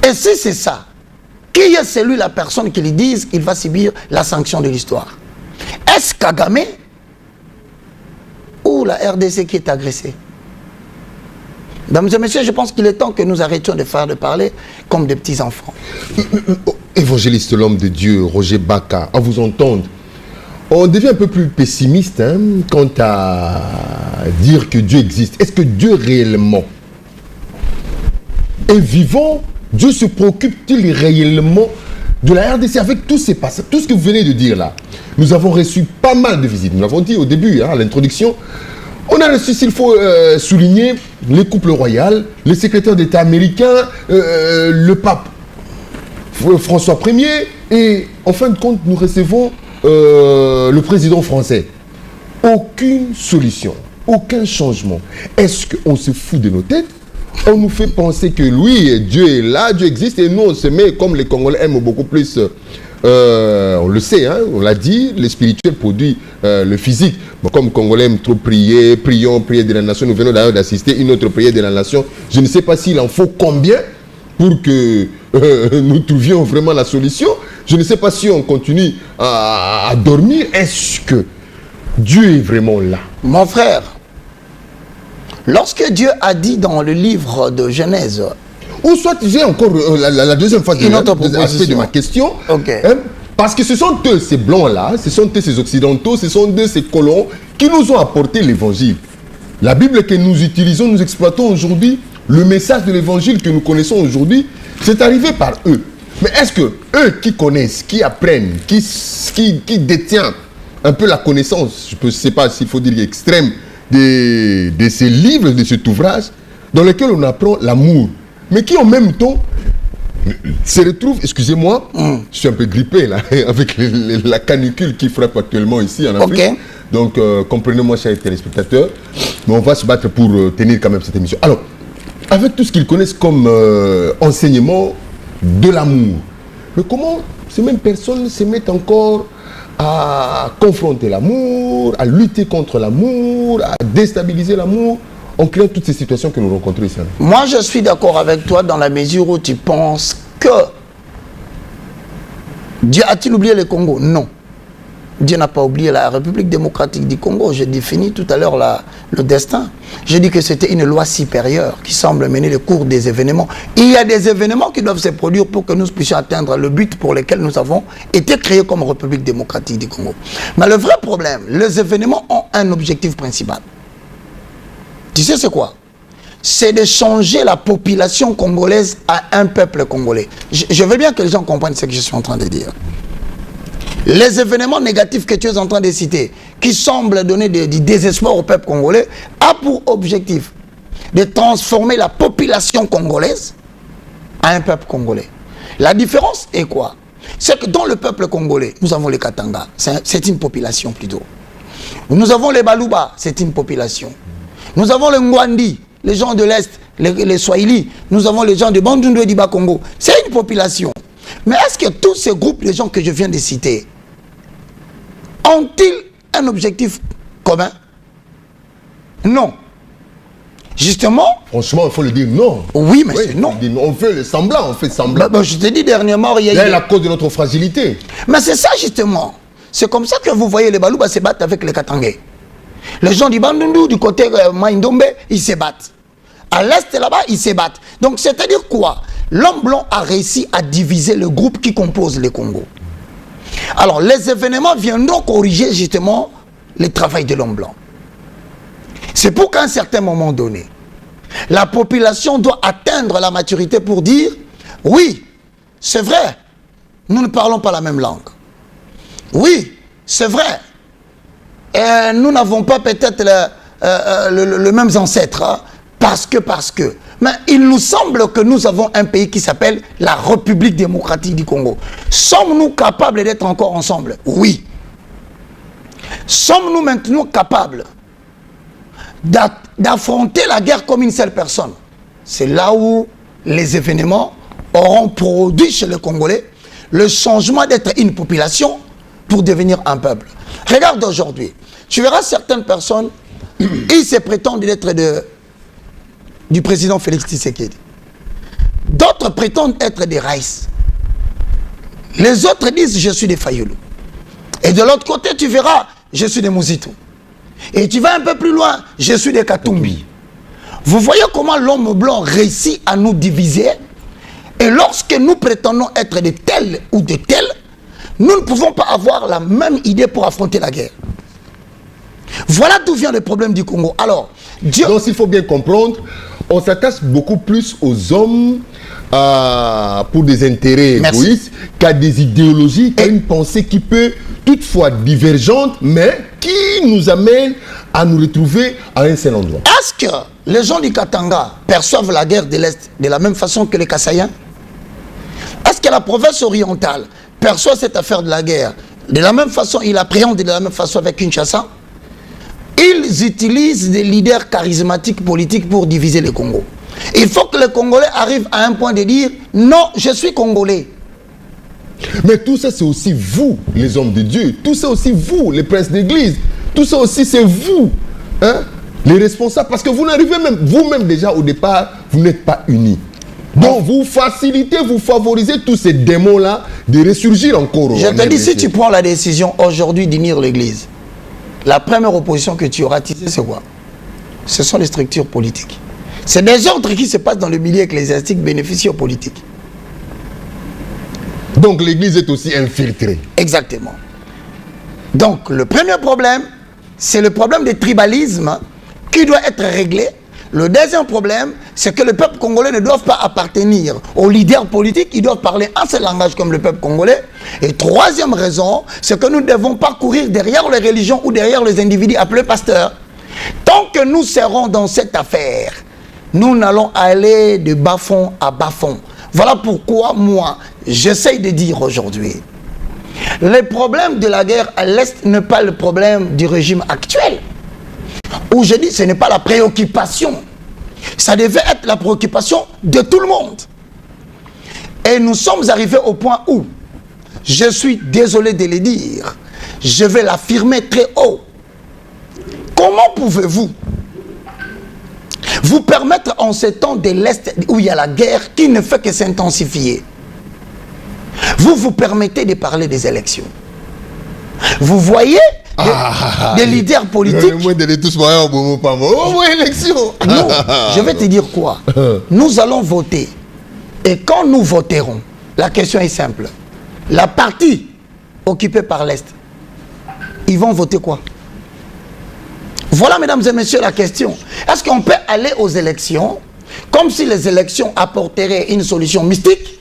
A: Et si c'est ça, qui est celui, la personne qui lui dise qu'il va subir la sanction de l'histoire? Est-ce Kagame ou la RDC qui est agressée? Mesdames et messieurs, je pense qu'il est temps que nous arrêtions de parler comme des petits enfants.
D: Évangéliste, l'homme de Dieu, Roger Baka, à vous entendre, on devient un peu plus pessimiste quant à dire que Dieu existe. Est-ce que Dieu réellement est vivant? Dieu se préoccupe-t-il réellement de la RDC avec tous ces passages, tout ce que vous venez de dire là? Nous avons reçu pas mal de visites. Nous l'avons dit au début, à l'introduction. On a reçu, s'il faut souligner, les couples royaux, les secrétaires d'État américains, le pape François Ier, et en fin de compte, nous recevons le président français. Aucune solution, aucun changement. Est-ce qu'on se fout de nos têtes? On nous fait penser que oui, Dieu est là, Dieu existe, et nous on se met, comme les Congolais aiment beaucoup plus, on le sait, on l'a dit, le spirituel produit le physique. Bon, comme Congolais aiment trop prier, prions, prière de la nation, nous venons d'ailleurs d'assister une autre prière de la nation. Je ne sais pas s'il en faut combien pour que nous trouvions vraiment la solution. Je ne sais pas si on continue à dormir. Est-ce que Dieu est vraiment là?
A: Mon frère, lorsque Dieu a dit dans le livre de Genèse,
D: ou soit j'ai encore la deuxième phase de ma question,
A: okay.
D: Parce que ce sont eux, ces blancs-là, ce sont eux, ces occidentaux, ce sont eux, ces colons, qui nous ont apporté l'évangile. La Bible que nous utilisons, nous exploitons aujourd'hui, le message de l'évangile que nous connaissons aujourd'hui, c'est arrivé par eux. Mais est-ce que eux qui connaissent, qui apprennent, qui détiennent un peu la connaissance, je ne sais pas s'il faut dire extrême, de ces livres, de cet ouvrage, dans lequel on apprend l'amour, mais qui en même temps se retrouve, excusez-moi, je suis un peu grippé là, avec la canicule qui frappe actuellement ici en Afrique.
A: Okay.
D: Donc, comprenez-moi, chers téléspectateurs, mais on va se battre pour tenir quand même cette émission. Alors, avec tout ce qu'ils connaissent comme enseignement de l'amour, mais comment ces mêmes personnes se mettent encore à confronter l'amour, à lutter contre l'amour, à déstabiliser l'amour, en créant toutes ces situations que nous rencontrons ici?
A: Moi, je suis d'accord avec toi dans la mesure où tu penses que Dieu a-t-il oublié le Congo? Non. Dieu n'a pas oublié la République démocratique du Congo. J'ai défini tout à l'heure le destin. J'ai dit que c'était une loi supérieure qui semble mener le cours des événements. Il y a des événements qui doivent se produire pour que nous puissions atteindre le but pour lequel nous avons été créés comme République démocratique du Congo. Mais le vrai problème, les événements ont un objectif principal. Tu sais c'est quoi? C'est de changer la population congolaise à un peuple congolais. Je veux bien que les gens comprennent ce que je suis en train de dire. Les événements négatifs que tu es en train de citer, qui semblent donner du désespoir au peuple congolais, a pour objectif de transformer la population congolaise à un peuple congolais. La différence est quoi? C'est que dans le peuple congolais, nous avons les Katanga, c'est une population plutôt. Nous avons les Baluba, c'est une population. Nous avons les Ngwandi, les gens de l'Est, les Swahili. Nous avons les gens de Bandundu et d'Iba Congo. C'est une population. Mais est-ce que tous ces groupes de gens que je viens de citer ont-ils un objectif commun? Non. Justement...
D: Franchement, il faut le dire non.
A: Oui, mais c'est non.
D: On fait le semblant, on fait semblant.
A: Bah, je te dis dernièrement... Il y a
D: la cause de notre fragilité.
A: Mais c'est ça justement. C'est comme ça que vous voyez les Balouba se battre avec les Katangais. Les gens du Bandundu, du côté Maïndombe, ils se battent. À l'Est là-bas, ils se battent. Donc c'est-à-dire quoi? L'homme blanc a réussi à diviser le groupe qui compose le Congo. Alors, les événements viendront corriger justement le travail de l'homme blanc. C'est pour qu'à un certain moment donné, la population doit atteindre la maturité pour dire « Oui, c'est vrai, nous ne parlons pas la même langue. Oui, c'est vrai, nous n'avons pas peut-être le même ancêtre, hein, parce que. Mais il nous semble que nous avons un pays qui s'appelle la République démocratique du Congo. Sommes-nous capables d'être encore ensemble? Oui. Sommes-nous maintenant capables d'affronter la guerre comme une seule personne? C'est là où les événements auront produit chez les Congolais le changement d'être une population pour devenir un peuple. Regarde aujourd'hui, tu verras certaines personnes, ils se prétendent être du président Félix Tshisekedi. D'autres prétendent être des Raïs. Les autres disent je suis des Fayoulou. Et de l'autre côté, tu verras, je suis des Mouzitou. Et tu vas un peu plus loin, je suis des Katumbi. Vous voyez comment l'homme blanc réussit à nous diviser? Et lorsque nous prétendons être de tels ou de tels, nous ne pouvons pas avoir la même idée pour affronter la guerre. Voilà d'où vient le problème du Congo. Alors, Dieu...
D: Donc, il faut bien comprendre, on s'attache beaucoup plus aux hommes pour des intérêts égoïstes qu'à des idéologies, qu'à une pensée qui peut toutefois divergente, mais qui nous amène à nous retrouver à un seul endroit.
A: Est-ce que les gens du Katanga perçoivent la guerre de l'Est de la même façon que les Kassaïens? Est-ce que la province orientale perçoit cette affaire de la guerre de la même façon, il appréhende de la même façon avec Kinshasa? Ils utilisent des leaders charismatiques politiques pour diviser le Congo. Il faut que les Congolais arrivent à un point de dire non, je suis Congolais.
D: Mais tout ça, c'est aussi vous, les hommes de Dieu. Tout ça aussi, vous, les princes d'église. Tout ça aussi, c'est vous, hein, les responsables. Parce que vous n'arrivez même, vous-même déjà au départ, vous n'êtes pas unis. Donc vous facilitez, vous favorisez tous ces démons-là de ressurgir encore.
A: Je te dis, si tu prends la décision aujourd'hui d'unir l'église, la première opposition que tu auras tissée, c'est quoi? Ce sont les structures politiques. C'est des ordres qui se passent dans le milieu ecclésiastique bénéficieux aux politiques.
D: Donc l'église est aussi infiltrée.
A: Exactement. Donc le premier problème, c'est le problème du tribalisme qui doit être réglé. Le deuxième problème, c'est que le peuple congolais ne doit pas appartenir aux leaders politiques, ils doivent parler un seul langage comme le peuple congolais. Et troisième raison, c'est que nous ne devons pas courir derrière les religions ou derrière les individus appelés pasteurs. Tant que nous serons dans cette affaire, nous n'allons aller de bas-fond à bas-fond. Voilà pourquoi moi, j'essaye de dire aujourd'hui, le problème de la guerre à l'Est n'est pas le problème du régime actuel. Où je dis, ce n'est pas la préoccupation. Ça devait être la préoccupation de tout le monde. Et nous sommes arrivés au point où, je suis désolé de le dire, je vais l'affirmer très haut. Comment pouvez-vous vous permettre en ces temps de l'Est où il y a la guerre qui ne fait que s'intensifier? Vous permettez de parler des élections. Vous voyez des leaders politiques. Nous, je vais te dire quoi. Nous allons voter. Et quand nous voterons, la question est simple. La partie occupée par l'Est, ils vont voter quoi? Voilà, mesdames et messieurs, la question. Est-ce qu'on peut aller aux élections comme si les élections apporteraient une solution mystique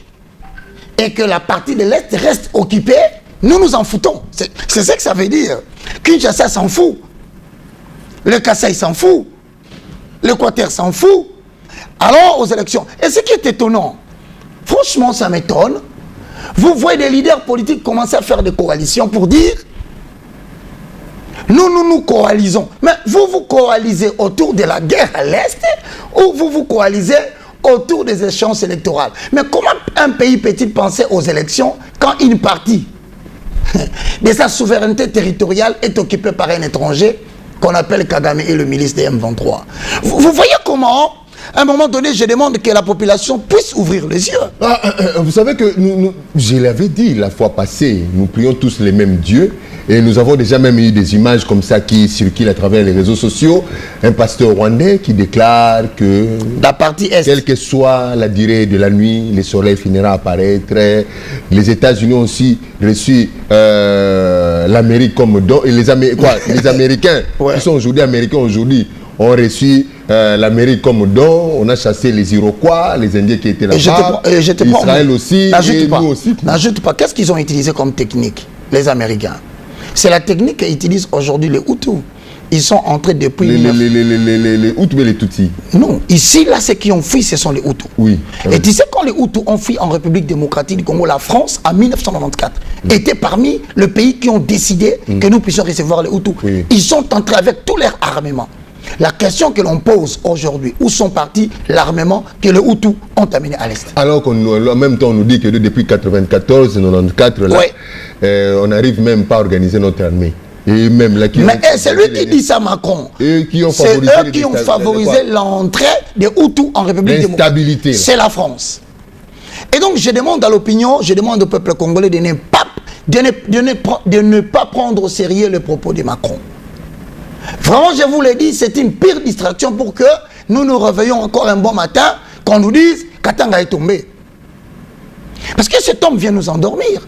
A: et que la partie de l'Est reste occupée? Nous nous en foutons. C'est ce que ça veut dire. Kinshasa s'en fout. Le Kasaï s'en fout. L'Équateur s'en fout. Alors aux élections. Et ce qui est étonnant, franchement ça m'étonne, vous voyez des leaders politiques commencer à faire des coalitions pour dire nous coalisons. Mais vous coalisez autour de la guerre à l'Est ou vous coalisez autour des échéances électorales? Mais comment un pays peut-il penser aux élections quand une partie de sa souveraineté territoriale est occupée par un étranger qu'on appelle Kagame et le milice des M23? Vous voyez comment, à un moment donné, je demande que la population puisse ouvrir les yeux.
D: Vous savez que je l'avais dit la fois passée, nous prions tous les mêmes dieux. Et nous avons déjà même eu des images comme ça qui circulent à travers les réseaux sociaux. Un pasteur rwandais qui déclare que
A: la partie Est,
D: quelle que soit la durée de la nuit, le soleil finira à apparaître. Les États-Unis ont aussi reçu l'Amérique comme don. Et les Américains, qui sont aujourd'hui américains aujourd'hui, ont reçu l'Amérique comme don. On a chassé les Iroquois, les Indiens qui étaient là-bas, Israël aussi, et nous aussi.
A: N'ajoute pas. Qu'est-ce qu'ils ont utilisé comme technique, les Américains? C'est la technique qu'utilisent aujourd'hui les Hutus. Ils sont entrés depuis...
D: Les Hutus et les Tutsis.
A: Non, ici, là, ceux qui ont fui, ce sont les Hutus.
D: Oui.
A: Et tu sais, quand les Hutus ont fui en République démocratique du Congo, la France, en 1994, était parmi les pays qui ont décidé que nous puissions recevoir les Hutus.
D: Oui.
A: Ils sont entrés avec tout leur armement. La question que l'on pose aujourd'hui, où sont partis l'armement que les Hutus ont amené à l'Est?
D: Alors qu'en même temps, on nous dit que depuis 1994, 1994, là, on n'arrive même pas à organiser notre armée. Et même là,
A: mais c'est lui qui dit ça, Macron. C'est eux qui ont favorisé l'entrée des Hutus en République démocratique. C'est la France. Et donc, je demande à l'opinion, je demande au peuple congolais de ne pas prendre au sérieux les propos de Macron. Vraiment, je vous l'ai dit, c'est une pire distraction pour que nous nous réveillons encore un bon matin, qu'on nous dise Katanga est tombé. Parce que cet homme vient nous endormir.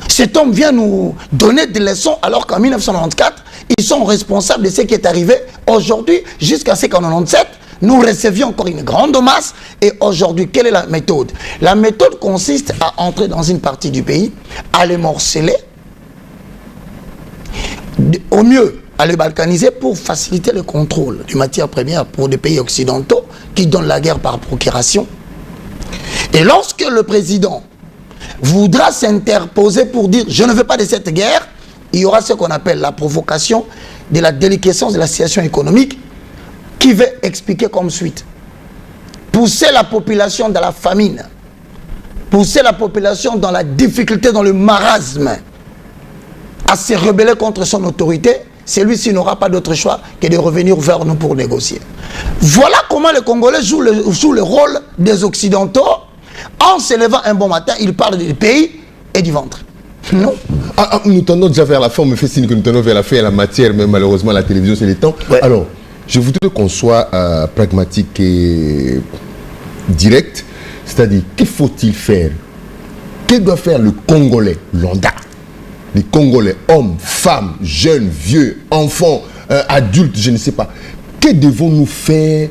A: Cet homme vient nous donner des leçons alors qu'en 1994, ils sont responsables de ce qui est arrivé. Aujourd'hui, jusqu'à ce qu'en 1997, nous recevions encore une grande masse. Et aujourd'hui, quelle est la méthode? La méthode consiste à entrer dans une partie du pays, à les morceler, au mieux à les balkaniser pour faciliter le contrôle des matières premières pour des pays occidentaux qui donnent la guerre par procuration. Et lorsque le président voudra s'interposer pour dire « je ne veux pas de cette guerre », il y aura ce qu'on appelle la provocation de la déliquescence de la situation économique qui va expliquer comme suite. Pousser la population dans la famine, pousser la population dans la difficulté, dans le marasme, à se rebeller contre son autorité, celui-ci n'aura pas d'autre choix que de revenir vers nous pour négocier. Voilà comment les Congolais jouent le rôle des Occidentaux. En se levant un bon matin, ils parlent du pays et du ventre. Non.
D: Nous tendons déjà vers la fin, on me fait signe que nous tendons vers la fin et la matière, mais malheureusement la télévision c'est le temps. Ouais. Alors, je voudrais qu'on soit pragmatique et direct, c'est-à-dire, que faut-il faire? Que doit faire le Congolais lambda? Les Congolais, hommes, femmes, jeunes, vieux, enfants, adultes, je ne sais pas. Que devons-nous faire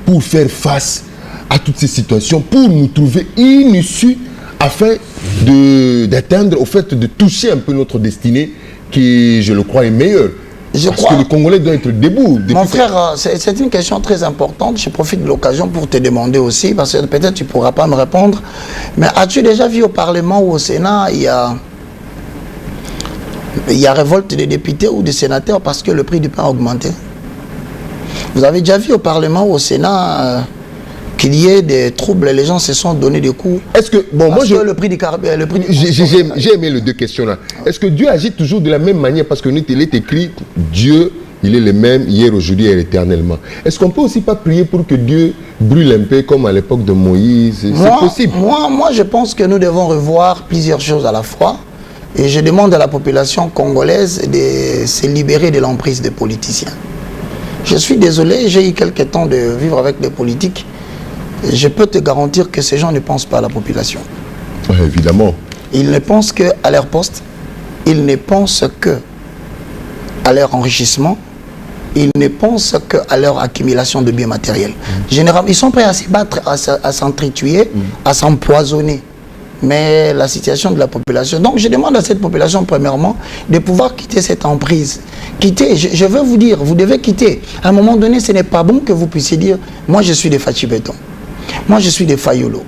D: pour faire face à toutes ces situations, pour nous trouver une issue afin d'atteindre, au fait, de toucher un peu notre destinée qui, je le crois, est meilleure. Parce que le Congolais doit être debout.
A: Mon frère, c'est une question très importante. Je profite de l'occasion pour te demander aussi, parce que peut-être tu ne pourras pas me répondre. Mais as-tu déjà vu au Parlement ou au Sénat, il y a révolte des députés ou des sénateurs parce que le prix du pain a augmenté? Vous avez déjà vu au Parlement ou au Sénat qu'il y ait des troubles, les gens se sont donné des coups?
D: Est-ce que, bon, moi je...
A: le prix du carburant...
D: J'ai aimé les deux questions là. Est-ce que Dieu agit toujours de la même manière? Parce que nous, il est écrit, Dieu, il est le même hier, aujourd'hui et éternellement. Est-ce qu'on peut aussi pas prier pour que Dieu brûle un peu comme à l'époque de Moïse? C'est possible.
A: Moi, je pense que nous devons revoir plusieurs choses à la fois. Et je demande à la population congolaise de se libérer de l'emprise des politiciens. Je suis désolé, j'ai eu quelques temps de vivre avec des politiques. Je peux te garantir que ces gens ne pensent pas à la population.
D: Ouais, évidemment. Ils
A: ne pensent qu'à leur poste. Ils ne pensent qu'à leur enrichissement. Ils ne pensent qu'à leur accumulation de biens matériels. Généralement, ils sont prêts à se battre, à s'entretuer, à s'empoisonner. Mais la situation de la population... Donc, je demande à cette population, premièrement, de pouvoir quitter cette emprise. Quitter, je veux vous dire, vous devez quitter. À un moment donné, ce n'est pas bon que vous puissiez dire, moi je suis des Fachi Béton. Moi, je suis des Fayolo.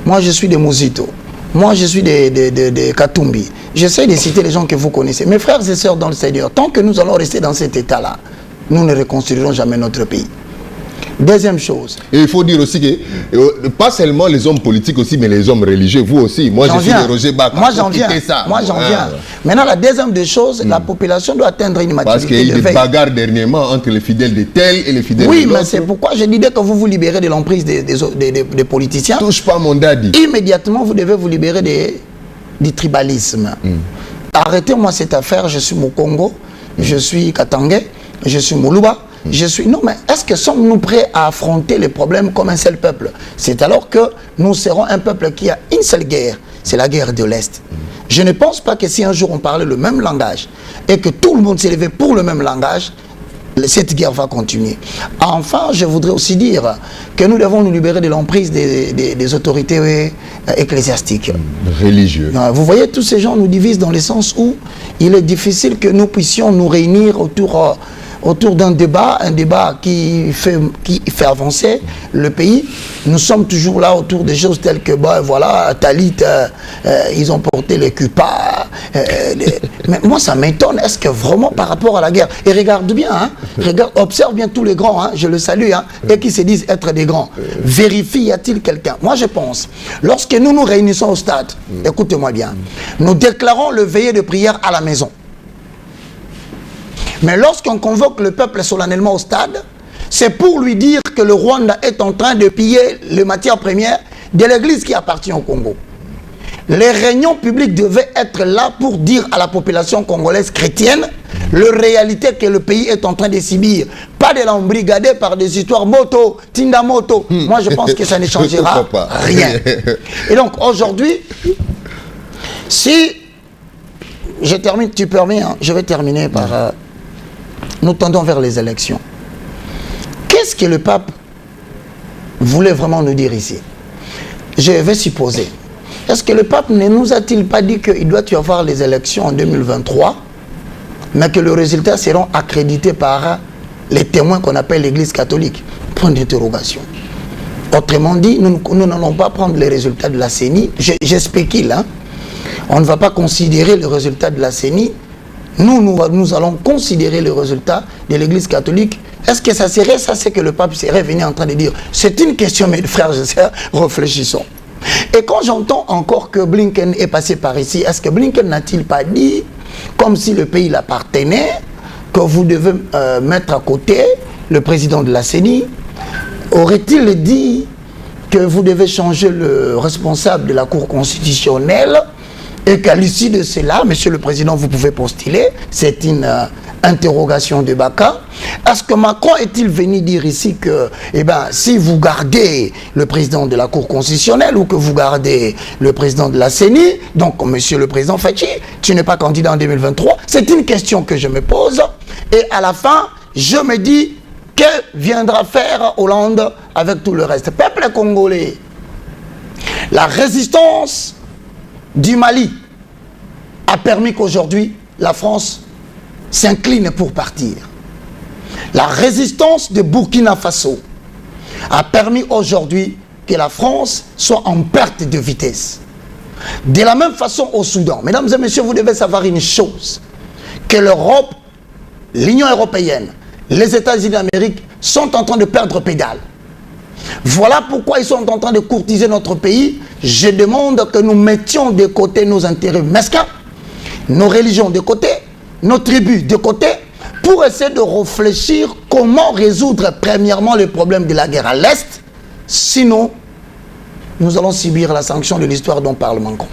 A: Moi, je suis des Mouzito. Moi, je suis des Katumbi. J'essaie de citer les gens que vous connaissez. Mes frères et sœurs dans le Seigneur, tant que nous allons rester dans cet état-là, nous ne reconstruirons jamais notre pays. Deuxième chose.
D: Et il faut dire aussi que, pas seulement les hommes politiques aussi, mais les hommes religieux, vous aussi. Moi, je suis de Roger Baka.
A: Moi, j'en viens. Maintenant, la deuxième des choses, la population doit atteindre une maturité.
D: Parce qu'il y a eu des bagarres dernièrement entre les fidèles de tel et les fidèles de l'autre.
A: Oui, mais c'est pourquoi je disais que vous vous libérez de l'emprise des politiciens.
D: Touche pas mon daddy.
A: Immédiatement, vous devez vous libérer du tribalisme. Arrêtez-moi cette affaire, je suis Mokongo, je suis Katangé, je suis Moluba. Non, mais est-ce que sommes-nous prêts à affronter les problèmes comme un seul peuple? C'est alors que nous serons un peuple qui a une seule guerre, c'est la guerre de l'Est. Je ne pense pas que si un jour on parlait le même langage et que tout le monde s'est levé pour le même langage, cette guerre va continuer. Enfin, je voudrais aussi dire que nous devons nous libérer de l'emprise des autorités ecclésiastiques.
D: Religieuses.
A: Vous voyez, tous ces gens nous divisent dans le sens où il est difficile que nous puissions nous réunir autour d'un débat, qui fait avancer le pays. Nous sommes toujours là autour des choses telles que, voilà, Talit, ils ont porté les cupas. Mais moi, ça m'étonne. Est-ce que vraiment par rapport à la guerre, et regarde bien, observe bien tous les grands, je le salue, et qui se disent être des grands. Vérifie, y a-t-il quelqu'un? Moi, je pense, lorsque nous nous réunissons au stade, écoutez-moi bien, nous déclarons le veillée de prière à la maison. Mais lorsqu'on convoque le peuple solennellement au stade, c'est pour lui dire que le Rwanda est en train de piller les matières premières de l'église qui appartient au Congo. Les réunions publiques devaient être là pour dire à la population congolaise chrétienne la réalité que le pays est en train de subir. Pas de l'embrigader par des histoires moto, Tinda moto. Moi, je pense que ça ne changera rien. Et donc, aujourd'hui, si je termine, tu permets, je vais terminer par... nous tendons vers les élections. Qu'est-ce que le pape voulait vraiment nous dire ici? Je vais supposer. Est-ce que le pape ne nous a-t-il pas dit qu'il doit y avoir les élections en 2023, mais que les résultats seront accrédités par les témoins qu'on appelle l'Église catholique? Point d'interrogation. Autrement dit, nous n'allons pas prendre les résultats de la CENI. Je spécule. On ne va pas considérer les résultats de la CENI. Nous allons considérer le résultat de l'Église catholique. Est-ce que ça serait ça, c'est que le pape serait venu en train de dire? C'est une question, mes frères et sœurs, réfléchissons. Et quand j'entends encore que Blinken est passé par ici, est-ce que Blinken n'a-t-il pas dit, comme si le pays l'appartenait, que vous devez mettre à côté le président de la CENI? Aurait-il dit que vous devez changer le responsable de la Cour constitutionnelle? Et qu'à l'issue de cela, Monsieur le Président, vous pouvez postuler. C'est une interrogation de Baka. Est-ce que Macron est-il venu dire ici que, si vous gardez le président de la Cour constitutionnelle ou que vous gardez le président de la CENI, donc Monsieur le Président Fachi, tu n'es pas candidat en 2023? C'est une question que je me pose. Et à la fin, je me dis, que viendra faire Hollande avec tout le reste? Peuple congolais, la résistance du Mali a permis qu'aujourd'hui, la France s'incline pour partir. La résistance de Burkina Faso a permis aujourd'hui que la France soit en perte de vitesse. De la même façon au Soudan. Mesdames et messieurs, vous devez savoir une chose, que l'Europe, l'Union européenne, les États-Unis d'Amérique sont en train de perdre pédale. Voilà pourquoi ils sont en train de courtiser notre pays. Je demande que nous mettions de côté nos intérêts mesquins, nos religions de côté, nos tribus de côté, pour essayer de réfléchir comment résoudre premièrement le problème de la guerre à l'Est. Sinon, nous allons subir la sanction de l'histoire dont parle Macron.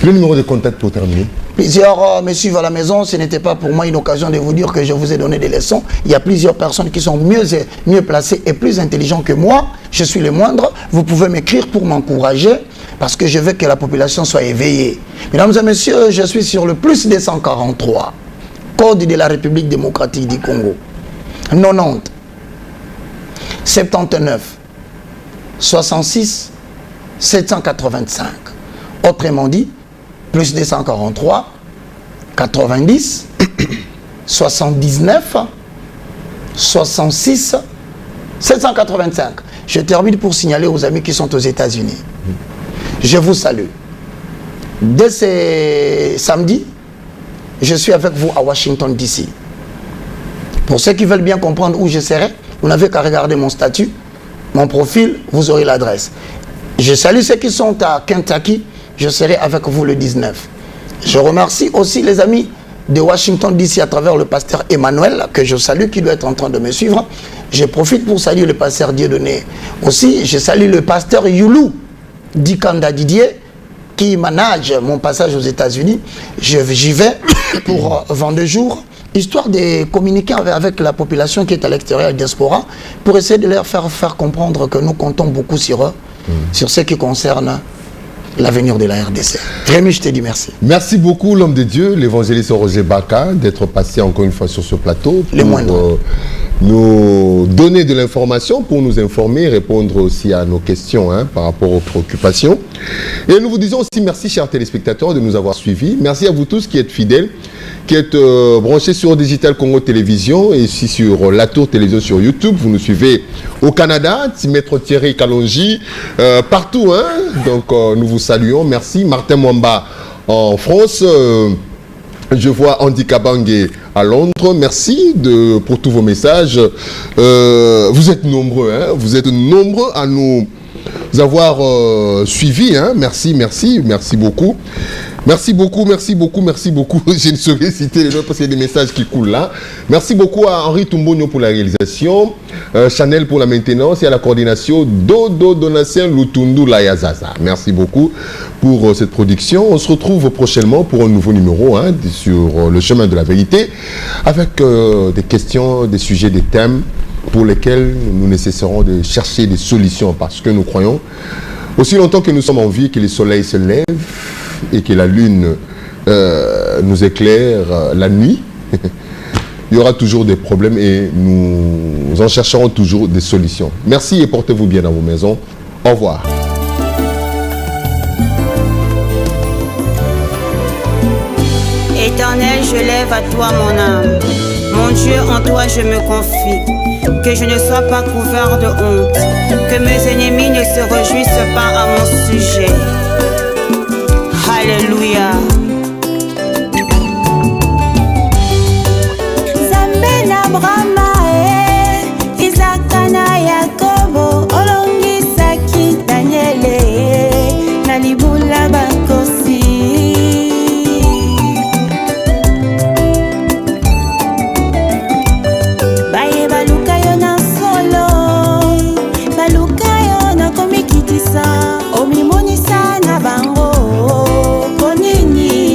D: Le numéro de contact pour terminer.
A: Plusieurs me suivent à la maison. Ce n'était pas pour moi une occasion de vous dire que je vous ai donné des leçons. Il y a plusieurs personnes qui sont mieux placées et plus intelligentes que moi. Je suis le moindre. Vous pouvez m'écrire pour m'encourager parce que je veux que la population soit éveillée. Mesdames et messieurs, je suis sur le plus 243. Code de la République démocratique du Congo. 90 79 66 785. Autrement dit, plus 243 90 79 66 785. Je termine pour signaler aux amis qui sont aux États-Unis. Je vous salue. Dès ce samedi, je suis avec vous à Washington, D.C. Pour ceux qui veulent bien comprendre où je serai, vous n'avez qu'à regarder mon statut, mon profil, vous aurez l'adresse. Je salue ceux qui sont à Kentucky, je serai avec vous le 19. Je remercie aussi les amis de Washington D.C. à travers le pasteur Emmanuel, que je salue, qui doit être en train de me suivre. Je profite pour saluer le pasteur Dieudonné. Aussi, je salue le pasteur Youlou Dikanda Didier, qui manage mon passage aux États-Unis. J'y vais pour 22 jours, histoire de communiquer avec la population qui est à l'extérieur, la diaspora, pour essayer de leur faire comprendre que nous comptons beaucoup sur eux, sur ce qui concerne l'avenir de la RDC. Rémi, je te dis merci.
D: Merci beaucoup, l'homme de Dieu, l'évangéliste Roger Baka, d'être passé encore une fois sur ce plateau pour nous donner de l'information, pour nous informer, répondre aussi à nos questions par rapport aux préoccupations. Et nous vous disons aussi merci, chers téléspectateurs, de nous avoir suivis. Merci à vous tous qui êtes fidèles, qui êtes branchés sur Digital Congo Télévision et ici sur La Tour Télévision sur YouTube. Vous nous suivez au Canada, Maître Thierry Kalonji, partout. Donc nous vous saluons. Merci. Martin Mwamba en France. Je vois Andy Kabange à Londres. Merci pour tous vos messages. Vous êtes nombreux. Vous êtes nombreux à nous avoir suivis. Merci, merci, merci beaucoup. Merci beaucoup, merci beaucoup, merci beaucoup. Je ne saurais citer les noms parce qu'il y a des messages qui coulent là. Merci beaucoup à Henri Tumbonio pour la réalisation, Chanel pour la maintenance et à la coordination, Dodo Donatien Lutundu Layazaza. Merci beaucoup pour cette production. On se retrouve prochainement pour un nouveau numéro sur le chemin de la vérité avec des questions, des sujets, des thèmes pour lesquels nous nécessiterons de chercher des solutions parce que nous croyons, aussi longtemps que nous sommes en vie, que le soleil se lève et que la lune nous éclaire la nuit, il y aura toujours des problèmes et nous en chercherons toujours des solutions. Merci et portez-vous bien dans vos maisons. Au revoir.
B: Éternel, je lève à toi mon âme. Mon Dieu, en toi je me confie. Que je ne sois pas couvert de honte. Que mes ennemis ne se réjouissent pas à mon sujet. Alléluia.
C: Zambe na Brahma Isaka na Yakobo olongisaki Daniele na libula bakosi. Baye baluka yo na solo, baluka yo na komikitisa, omimonisa na bango. Nini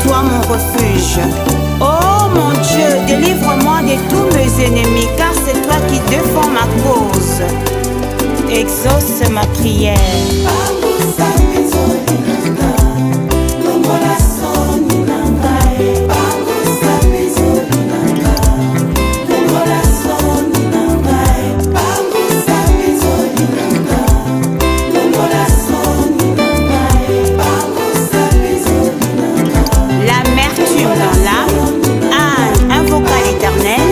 B: toi mon refuge. Oh mon Dieu, délivre-moi de tous mes ennemis, car c'est toi qui défends ma cause. Exauce ma prière. L'amertume dans l'âme, Anne invoqua l'Éternel,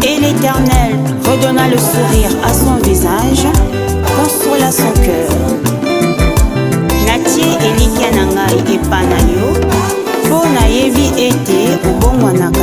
B: et l'Éternel redonna le sourire à son visage, consola son cœur. Natie elikia na ngai epa na yo, mpo nayebi ete obongwanaka